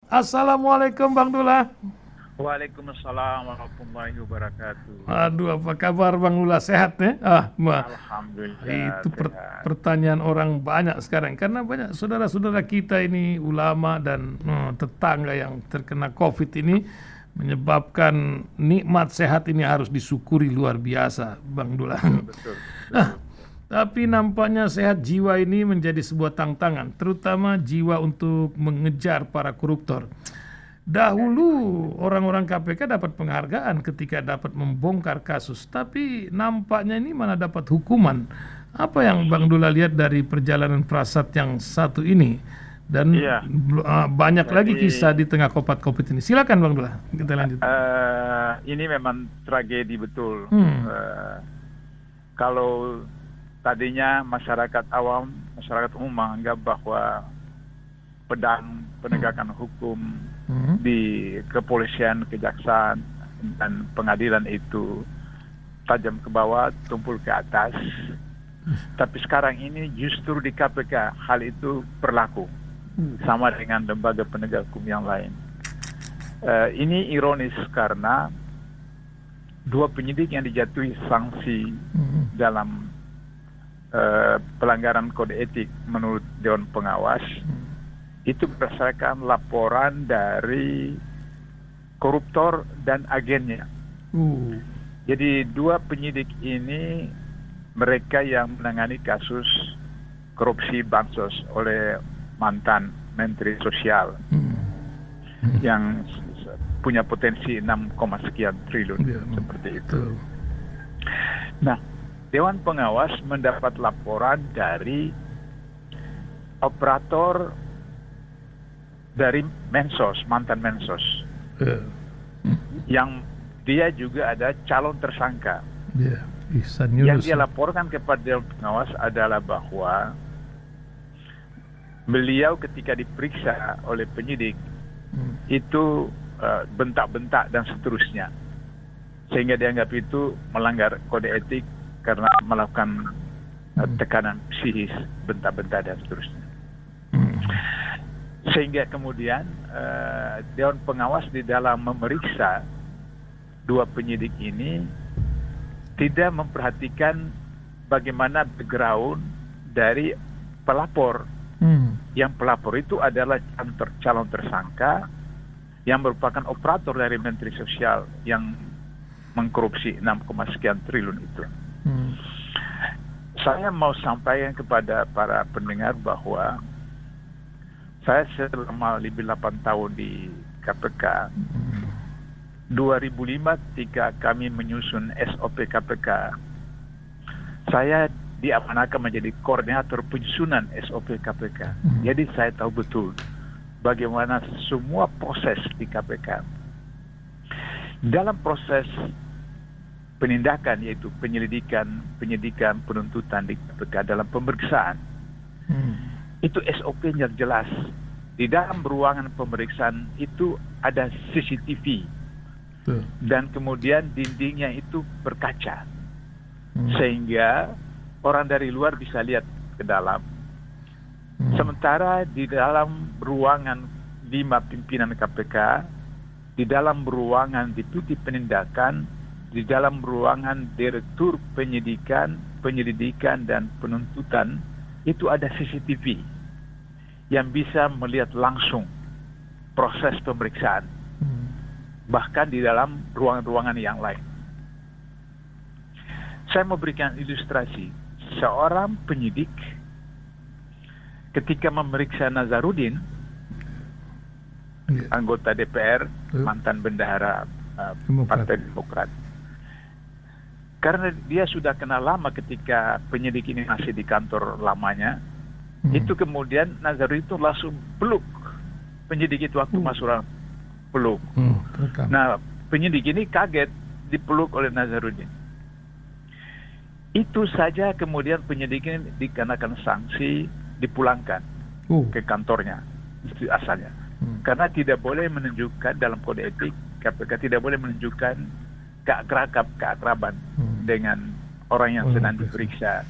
Assalamualaikum Bang Dula. Waalaikumsalam warahmatullahi wabarakatuh. Aduh, apa kabar Bang Dula? Sehat ya? Alhamdulillah Itu sehat. pertanyaan orang banyak sekarang karena banyak saudara-saudara kita ini ulama dan tetangga yang terkena COVID ini menyebabkan nikmat sehat ini harus disyukuri luar biasa, Bang Dula. Betul, betul, betul. Tapi nampaknya sehat jiwa ini menjadi sebuah tantangan, terutama jiwa untuk mengejar para koruptor. Dahulu orang-orang KPK dapat penghargaan ketika dapat membongkar kasus, tapi nampaknya ini mana dapat hukuman. Apa yang Bang Dula lihat dari perjalanan Prasat yang satu ini? Dan Iya, banyak lagi jadi kisah di tengah COVID ini. Silakan Bang Dula, kita lanjut. ini memang tragedi betul. Hmm, Kalau tadinya masyarakat awam, masyarakat umum menganggap bahwa pedang penegakan hukum hmm, di kepolisian, kejaksaan, dan pengadilan itu tajam ke bawah, tumpul ke atas. Tapi sekarang ini justru di KPK hal itu berlaku sama dengan lembaga penegak hukum yang lain. Ini ironis karena dua penyidik yang dijatuhi sanksi dalam pelanggaran kode etik menurut Dewan Pengawas itu berdasarkan laporan dari koruptor dan agennya. uh, Jadi dua penyidik ini mereka yang menangani kasus korupsi bansos oleh mantan Menteri Sosial yang punya potensi 6, sekian triliun ya, seperti itu. betul. Nah, Dewan Pengawas mendapat laporan dari operator dari Mensos, mantan Mensos, Ya, yang dia juga ada calon tersangka. ya, Ihsan Yang Yunus. dia laporkan kepada Dewan Pengawas adalah bahwa beliau ketika diperiksa oleh penyidik itu bentak-bentak dan seterusnya, sehingga dianggap itu melanggar kode etik karena melakukan tekanan psikis, bentak-bentak dan seterusnya. Sehingga kemudian Dewan Pengawas di dalam memeriksa dua penyidik ini tidak memperhatikan bagaimana background dari pelapor. Yang pelapor itu adalah calon tersangka yang merupakan operator dari Menteri Sosial yang mengkorupsi 6, sekian triliun itu. Saya mau sampaikan kepada para pendengar bahwa saya selama lebih 8 tahun di KPK. 2005 ketika kami menyusun SOP KPK, saya diamanahkan menjadi koordinator penyusunan SOP KPK. Jadi saya tahu betul bagaimana semua proses di KPK. Dalam proses penindakan, yaitu penyelidikan, penyidikan, penuntutan di KPK dalam pemeriksaan, itu SOP-nya jelas. Di dalam ruangan pemeriksaan itu ada CCTV dan kemudian dindingnya itu berkaca, sehingga orang dari luar bisa lihat ke dalam. Sementara di dalam ruangan 5 pimpinan KPK, di dalam ruangan deputi penindakan, di dalam ruangan direktur penyelidikan dan penuntutan, itu ada CCTV yang bisa melihat langsung proses pemeriksaan, bahkan di dalam ruangan-ruangan yang lain. Saya mau berikan ilustrasi. Seorang penyidik ketika memeriksa Nazarudin, anggota DPR, mantan bendahara Partai Demokrat. Karena dia sudah kenal lama ketika penyidik ini masih di kantor lamanya, itu kemudian Nazarudin itu langsung peluk penyidik itu waktu masuk peluk. Nah, penyidik ini kaget dipeluk oleh Nazarudin. Itu saja kemudian penyidik ini dikenakan sanksi, dipulangkan ke kantornya itu asalnya. Karena tidak boleh menunjukkan dalam kode etik KPK, tidak boleh menunjukkan keakraban dengan orang yang sedang diperiksa,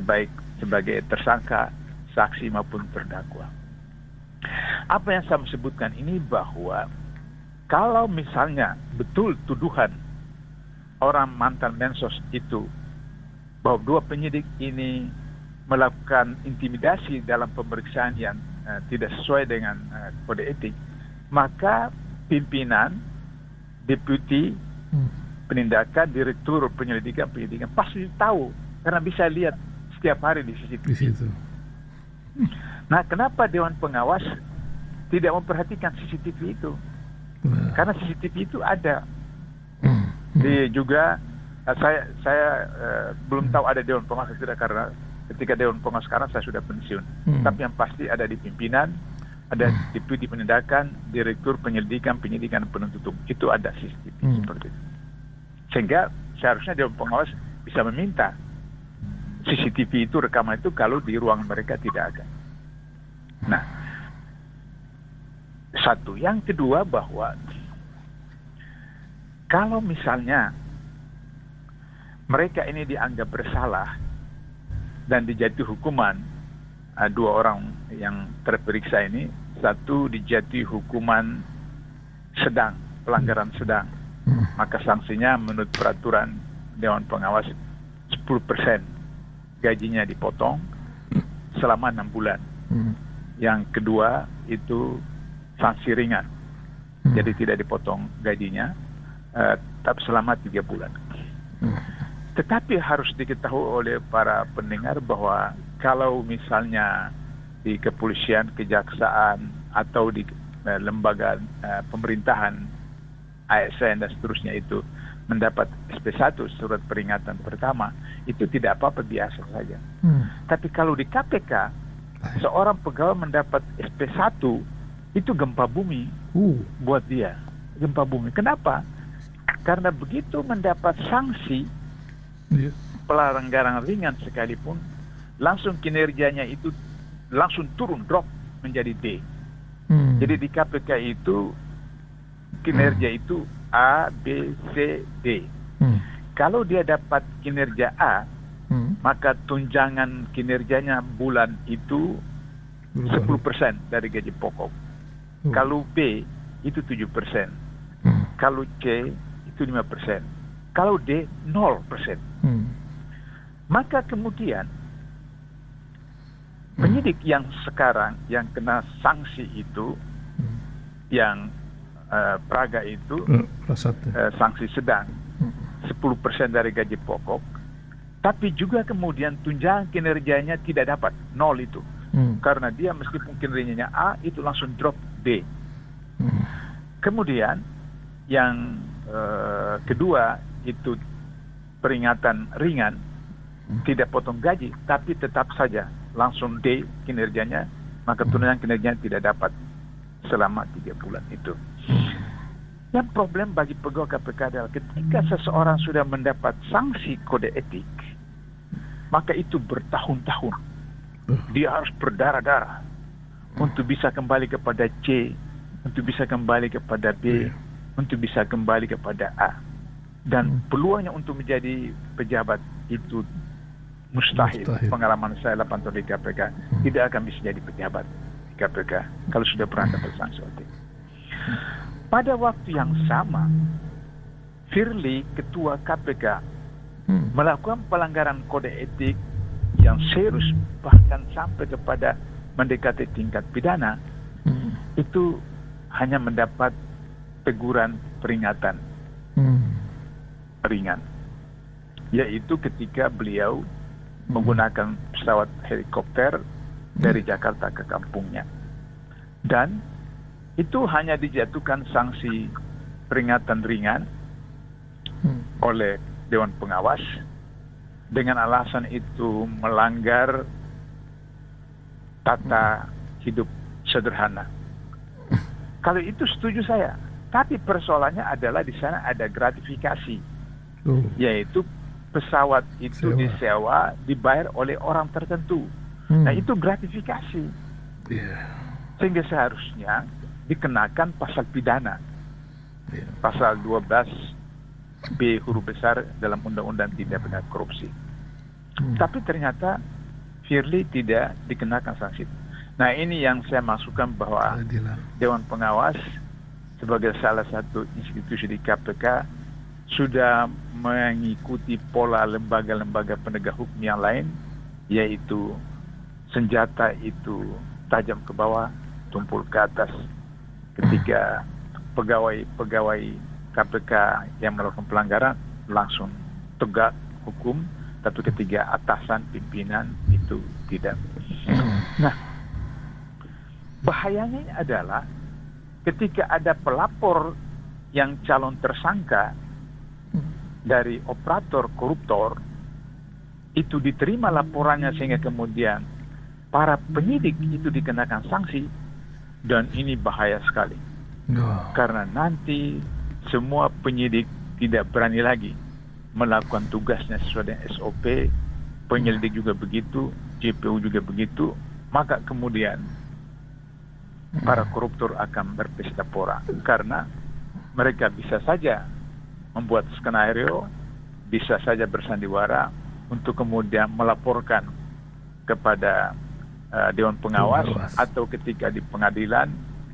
baik sebagai tersangka, saksi maupun terdakwa. Apa yang saya sebutkan ini bahwa kalau misalnya betul tuduhan orang mantan Mensos itu bahwa dua penyidik ini melakukan intimidasi dalam pemeriksaan yang tidak sesuai dengan kode etik, maka pimpinan, deputi penindakan, direktur penyelidikan pasti tahu karena bisa lihat setiap hari di CCTV. Di situ. Nah, kenapa Dewan Pengawas tidak memperhatikan CCTV itu? Karena CCTV itu ada. Juga saya belum tahu ada Dewan Pengawas atau tidak, karena ketika Dewan Pengawas sekarang saya sudah pensiun. Tapi yang pasti ada di pimpinan, ada deputi penindakan, direktur penyidikan penuntut umum. Itu ada CCTV seperti itu. Sehingga seharusnya Dewan Pengawas bisa meminta CCTV itu, rekaman itu, kalau di ruang mereka tidak ada. Nah, satu. Yang kedua, bahwa kalau misalnya mereka ini dianggap bersalah dan dijatuhi hukuman, dua orang yang terperiksa ini, satu dijatuhi hukuman sedang, pelanggaran sedang, maka sanksinya menurut peraturan Dewan Pengawas 10% gajinya dipotong selama 6 bulan. Yang kedua itu sanksi ringan, jadi tidak dipotong gajinya, tapi selama 3 bulan. Tetapi harus diketahui oleh para pendengar bahwa kalau misalnya di kepolisian, kejaksaan, atau di lembaga pemerintahan, ASN dan seterusnya itu mendapat SP1, surat peringatan pertama, itu tidak apa-apa, biasa saja. Tapi kalau di KPK, seorang pegawai mendapat SP1, itu gempa bumi buat dia. Gempa bumi. Kenapa? Karena begitu mendapat sanksi pelanggaran ringan sekalipun, langsung kinerjanya itu langsung turun, drop menjadi D. Jadi di KPK itu kinerja itu A, B, C, D. Kalau dia dapat kinerja A, maka tunjangan kinerjanya bulan itu 10% dari gaji pokok. Kalau B itu 7%. Kalau C itu 5%. Kalau D 0%. Maka kemudian penyidik yang sekarang yang kena sanksi itu, yang praga itu, sanksi sedang 10% dari gaji pokok, tapi juga kemudian tunjangan kinerjanya tidak dapat, 0 itu. Karena dia meskipun kinerjanya A, itu langsung drop D. Kemudian yang kedua itu peringatan ringan, tidak potong gaji, tapi tetap saja langsung D kinerjanya, maka tunjangan kinerjanya tidak dapat selama 3 bulan itu. Yang problem bagi pegawai KPK adalah ketika seseorang sudah mendapat sanksi kode etik, maka itu bertahun-tahun dia harus berdarah-darah untuk bisa kembali kepada C, untuk bisa kembali kepada B, untuk bisa kembali kepada A. Dan peluangnya untuk menjadi pejabat itu mustahil. Pengalaman saya 8 tahun di KPK, tidak akan bisa jadi pejabat di KPK kalau sudah pernah dapat sanksi kode etik. Pada waktu yang sama, Firly, ketua KPK, melakukan pelanggaran kode etik yang serius, bahkan sampai kepada mendekati tingkat pidana, itu hanya mendapat teguran peringatan ringan, yaitu ketika beliau menggunakan pesawat helikopter dari Jakarta ke kampungnya. Dan itu hanya dijatuhkan sanksi peringatan ringan oleh Dewan Pengawas dengan alasan itu melanggar tata hidup sederhana. Kalau itu setuju saya. Tapi persoalannya adalah di sana ada gratifikasi, yaitu pesawat itu disewa, dibayar oleh orang tertentu. Nah, itu gratifikasi. Sehingga seharusnya dikenakan pasal pidana, pasal 12B huruf besar dalam Undang-Undang Tindak Pidana Korupsi. Tapi ternyata Firly tidak dikenakan sanksi. Nah, ini yang saya maksudkan bahwa keadilan. Dewan Pengawas sebagai salah satu institusi di KPK sudah mengikuti pola lembaga-lembaga penegak hukum yang lain, yaitu senjata itu tajam ke bawah, tumpul ke atas. Ketika pegawai KPK yang melakukan pelanggaran langsung tegak hukum, tapi ketika atasan pimpinan itu tidak. Nah, bahayanya adalah ketika ada pelapor yang calon tersangka dari operator koruptor, itu diterima laporannya sehingga kemudian para penyidik itu dikenakan sanksi, dan ini bahaya sekali. Karena nanti semua penyidik tidak berani lagi melakukan tugasnya sesuai dengan SOP, penyelidik juga begitu, JPU juga begitu, maka kemudian para koruptor akan berpesta pora karena mereka bisa saja membuat skenario, bisa saja bersandiwara untuk kemudian melaporkan kepada Dewan Pengawas, atau ketika di pengadilan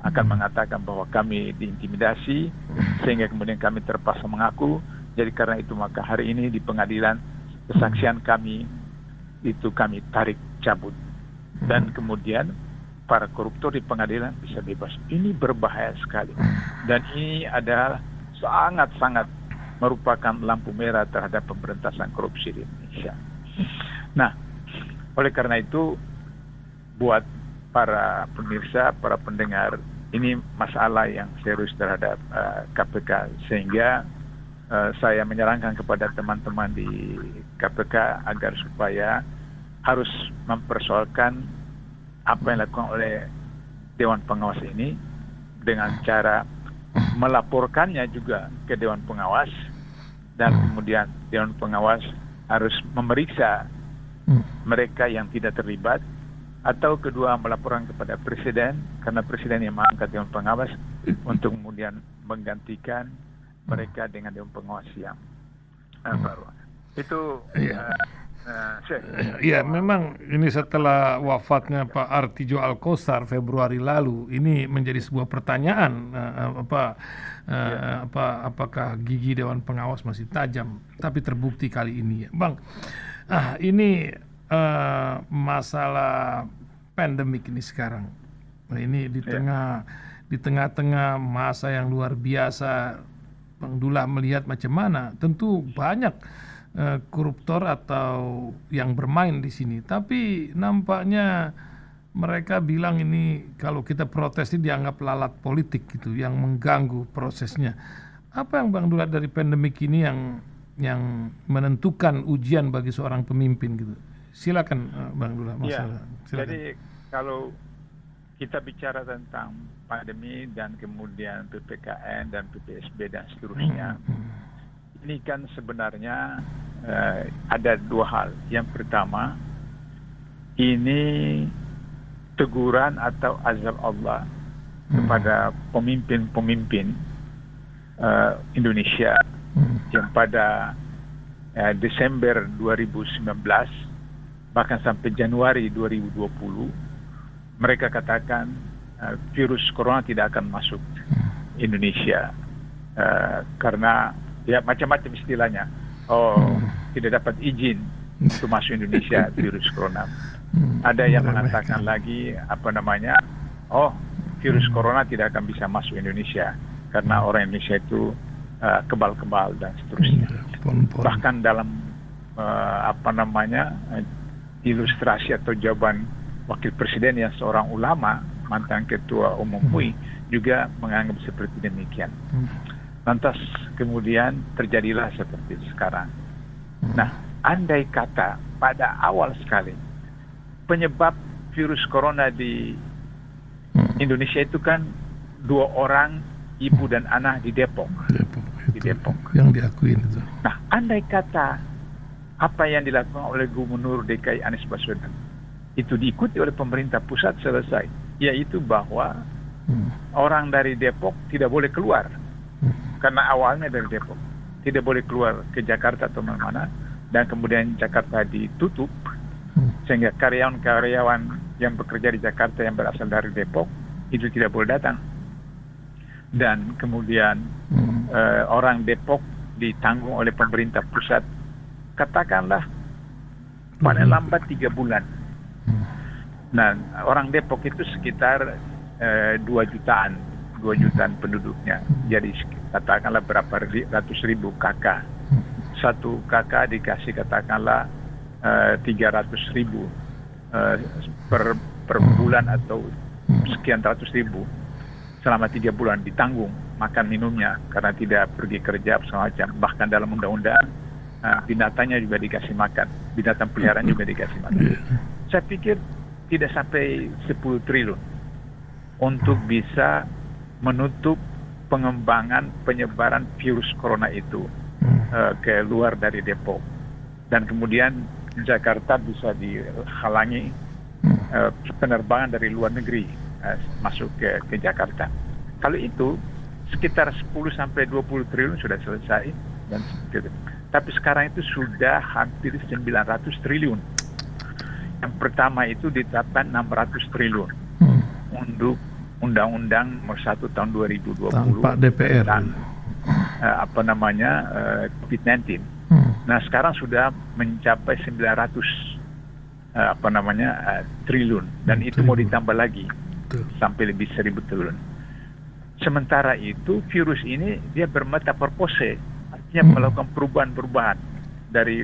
akan mengatakan bahwa kami diintimidasi sehingga kemudian kami terpaksa mengaku. Jadi karena itu maka hari ini di pengadilan kesaksian kami itu kami tarik cabut, dan kemudian para koruptor di pengadilan bisa bebas. Ini berbahaya sekali, dan ini adalah sangat-sangat merupakan lampu merah terhadap pemberantasan korupsi di Indonesia. Nah, oleh karena itu buat para pemirsa, para pendengar, ini masalah yang serius terhadap KPK, sehingga saya menyarankan kepada teman-teman di KPK agar supaya harus mempersoalkan apa yang dilakukan oleh Dewan Pengawas ini dengan cara melaporkannya juga ke Dewan Pengawas, dan kemudian Dewan Pengawas harus memeriksa mereka yang tidak terlibat, atau kedua melaporkan kepada Presiden, karena Presiden yang mengangkat Dewan Pengawas untuk kemudian menggantikan mereka dengan Dewan Pengawas yang baru. Itu ya, memang ini setelah wafatnya Pak Artijo Alkostar Februari lalu, ini menjadi sebuah pertanyaan, apakah gigi Dewan Pengawas masih tajam, tapi terbukti kali ini ya, Bang. Ini masalah pandemik ini sekarang. Nah, ini di tengah-tengah masa yang luar biasa, Bang Dullah melihat macam mana. Tentu banyak koruptor atau yang bermain di sini, tapi nampaknya mereka bilang ini kalau kita protes ini dianggap lalat politik gitu, yang mengganggu prosesnya. Apa yang Bang Dullah dari pandemik ini yang menentukan ujian bagi seorang pemimpin gitu? Silakan Bang Dullah. Jadi kalau kita bicara tentang pandemi dan kemudian PPKN dan PPSB dan seterusnya, ini kan sebenarnya ada dua hal. Yang pertama, ini teguran atau azab Allah kepada pemimpin-pemimpin Indonesia yang pada Desember 2019 bahkan sampai Januari 2020 mereka katakan virus corona tidak akan masuk Indonesia karena ya macam-macam istilahnya. Tidak dapat izin untuk masuk Indonesia virus corona. Ada yang mengatakan lagi virus corona tidak akan bisa masuk Indonesia karena orang Indonesia itu kebal-kebal dan seterusnya. Bahkan dalam ilustrasi atau jawaban Wakil Presiden yang seorang ulama, mantan Ketua Umum MUI, juga menganggap seperti demikian. Lantas kemudian terjadilah seperti sekarang. Nah, andai kata pada awal sekali penyebab virus corona di Indonesia itu kan 2 orang, ibu dan anak di Depok. Di Depok. Yang diakuin itu. Nah, andai kata apa yang dilakukan oleh Gubernur DKI Anies Baswedan itu diikuti oleh pemerintah pusat selesai, yaitu bahwa orang dari Depok tidak boleh keluar, karena awalnya dari Depok tidak boleh keluar ke Jakarta atau mana-mana, dan kemudian Jakarta ditutup sehingga karyawan-karyawan yang bekerja di Jakarta yang berasal dari Depok itu tidak boleh datang. Dan kemudian orang Depok ditanggung oleh pemerintah pusat, katakanlah paling lambat 3 bulan. Nah, orang Depok itu sekitar 2 jutaan penduduknya. Jadi katakanlah berapa ratus ribu kakak. Satu kakak dikasih katakanlah 300.000 per bulan atau sekian ratus ribu selama 3 bulan ditanggung makan minumnya karena tidak pergi kerja segala macam. Bahkan dalam undang-undang binatangnya juga dikasih makan, binatang peliharaan juga dikasih makan. Saya pikir tidak sampai 10 triliun untuk bisa menutup pengembangan penyebaran virus corona itu ke luar dari Depok. Dan kemudian Jakarta bisa dihalangi penerbangan dari luar negeri masuk ke Jakarta. Kalau itu sekitar 10 sampai 20 triliun sudah selesai dan seperti itu. Tapi sekarang itu sudah hampir 900 triliun. Yang pertama itu ditetapkan 600 triliun untuk Undang-Undang Nomor 1 Tahun 2020 tanpa DPR tentang COVID-19. Nah, sekarang sudah mencapai 900 triliun dan itu mau ditambah lagi sampai lebih 1.000 triliun. Sementara itu virus ini dia bermetamorfose, artinya melakukan perubahan-perubahan dari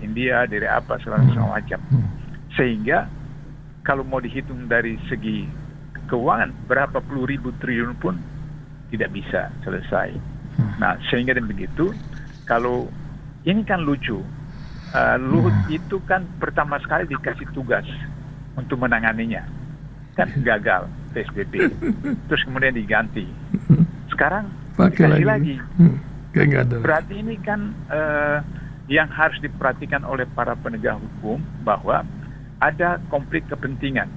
India, dari apa segala macam. Sehingga kalau mau dihitung dari segi keuangan berapa puluh ribu triliun pun tidak bisa selesai. Nah, sehingga dan begitu, kalau ini kan lucu, Luhut itu kan pertama sekali dikasih tugas untuk menanganinya, kan gagal PSBB, terus kemudian diganti. Sekarang dikasih lagi. Berarti ini kan yang harus diperhatikan oleh para penegak hukum bahwa ada konflik kepentingan.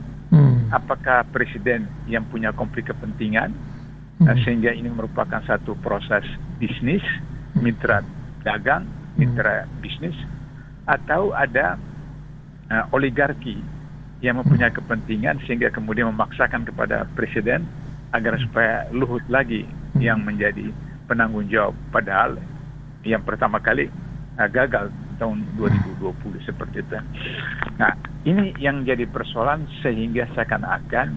Apakah presiden yang punya konflik kepentingan sehingga ini merupakan satu proses bisnis, mitra dagang, mitra bisnis, atau ada oligarki yang mempunyai kepentingan sehingga kemudian memaksakan kepada presiden agar supaya Luhut lagi yang menjadi penanggung jawab, padahal yang pertama kali gagal tahun 2020 seperti itu. Nah, ini yang jadi persoalan sehingga seakan-akan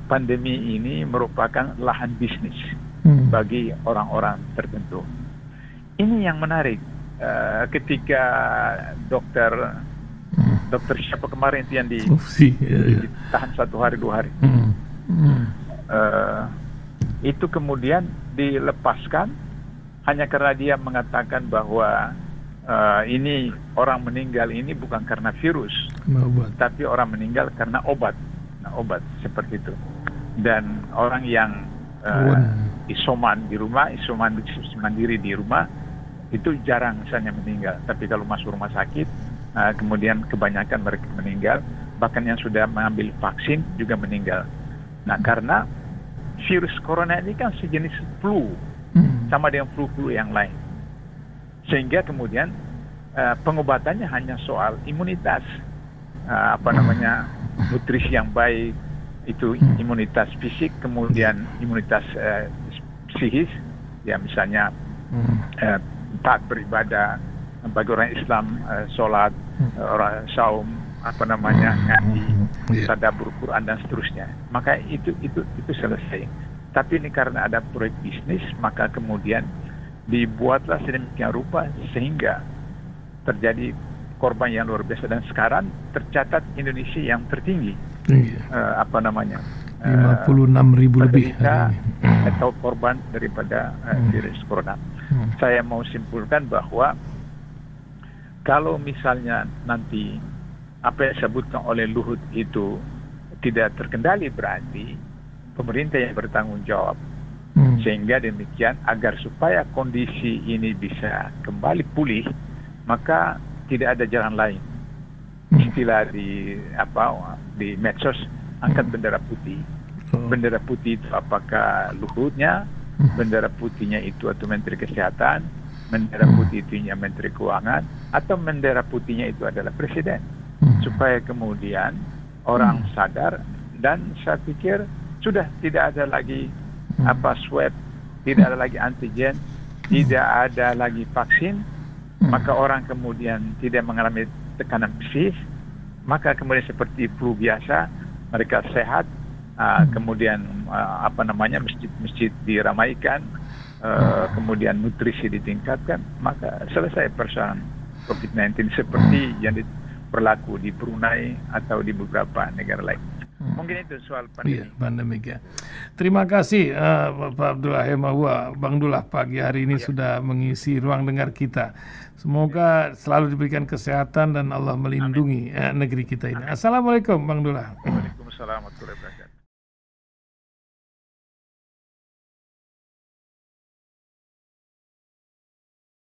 pandemi ini merupakan lahan bisnis bagi orang-orang tertentu. Ini yang menarik. Ketika dokter siapa kemarin itu yang ditahan 1 hari 2 hari, itu kemudian dilepaskan hanya karena dia mengatakan bahwa ini orang meninggal ini bukan karena virus, tapi orang meninggal karena obat. Nah, obat seperti itu. Dan orang yang isoman mandiri di rumah itu jarang misalnya meninggal. Tapi kalau masuk rumah sakit, kemudian kebanyakan mereka meninggal. Bahkan yang sudah mengambil vaksin juga meninggal. Nah, karena virus corona ini kan sejenis flu, sama dengan flu-flu yang lain. Sehingga kemudian pengobatannya hanya soal imunitas, nutrisi yang baik, itu imunitas fisik, kemudian imunitas psikis, ya misalnya taat beribadah bagi orang Islam, sholat, orang saum, ngaji, tadabbur Quran dan seterusnya. Maka itu selesai. Tapi ini karena ada proyek bisnis, maka kemudian dibuatlah sedemikian rupa sehingga terjadi korban yang luar biasa. Dan sekarang tercatat Indonesia yang tertinggi, 56.000 lebih atau korban daripada virus corona. Saya mau simpulkan bahwa kalau misalnya nanti apa yang disebutkan oleh Luhut itu tidak terkendali, berarti pemerintah yang bertanggung jawab. Sehingga demikian agar supaya kondisi ini bisa kembali pulih, maka tidak ada jalan lain. Istilah di medsos, angkat bendera putih. Bendera putih itu apakah Luhutnya, bendera putihnya itu atau Menteri Kesehatan, bendera putih itunya Menteri Keuangan, atau bendera putihnya itu adalah Presiden. Supaya kemudian orang sadar, dan saya pikir sudah tidak ada lagi swab, tidak ada lagi antigen, tidak ada lagi vaksin, maka orang kemudian tidak mengalami tekanan psikis, maka kemudian seperti flu biasa, mereka sehat, kemudian masjid-masjid diramaikan, kemudian nutrisi ditingkatkan, maka selesai persoalan COVID-19 seperti yang berlaku di Brunei atau di beberapa negara lain. Mungkin itu soal pandemi. Ya. Terima kasih Bapak Abdullah Hemahua, Bang Dullah pagi hari ini sudah mengisi ruang dengar kita. Semoga selalu diberikan kesehatan dan Allah melindungi negeri kita ini. Assalamualaikum Bang Dullah. Waalaikumsalam warahmatullahi wabarakatuh.